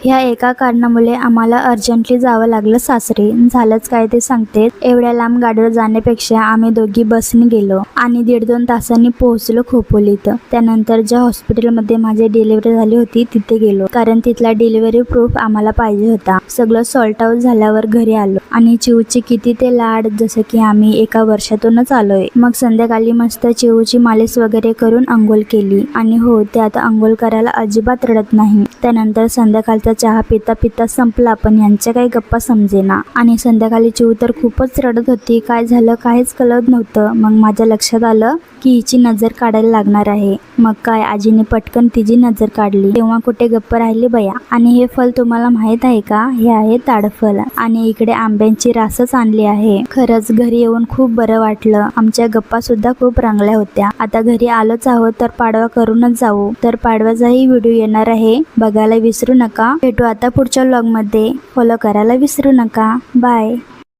ह्या एका कारणामुळे आम्हाला अर्जंटली जावं लागलं सासरी. झालंच काय ते सांगते. एवढ्या लांब गाडीवर जाण्यापेक्षा आम्ही दोघी बसने गेलो आणि 1.5-2 तासांनी पोहोचलो खोपोलीत. त्यानंतर ज्या हॉस्पिटलमध्ये माझी डिलिव्हरी झाली होती तिथे गेलो, कारण तिथला डिलिव्हरी प्रूफ आम्हाला पाहिजे होता. सगळं सॉल्ट आउट झाल्यावर घरी आलो आणि चिऊची किती ते लाड, जसं की आम्ही एका वर्षातूनच आलोय. मग संध्याकाळी मस्त चिऊची मालिश वगैरे करून अंघोळ केली आणि हो, ते आता अंघोळ करायला अजिबात रडत नाही. त्यानंतर संध्याकाळचा चहा पिता पिता संपला, पण यांच्या काही गप्पा समजेना आणि संध्याकाळी चिऊ तर खूपच रडत होती. काय झालं काहीच कळत नव्हतं. मग माझ्या लक्षात आलं की हिची नजर काढायला लागणार आहे. मग काय, आजीने पटकन तिची नजर काढली. तेव्हा कुठे गप्प राहिली बया. आणि हे फल तुम्हाला माहित आहे का? हे आहे ताडफल आणि इकडे आंब्यांची रासच आणली आहे. खरंच घरी येऊन खूप बरं वाटलं. आमच्या गप्पा सुद्धा खूप रंगल्या होत्या. आता घरी आलोच आहोत तर पाडवा करूनच जाऊ. तर पाडव्याचाही व्हिडिओ येणार आहे, बघायला विसरू नका. भेटू आता पुढच्या व्लॉग मध्ये. फॉलो करायला विसरू नका. बाय.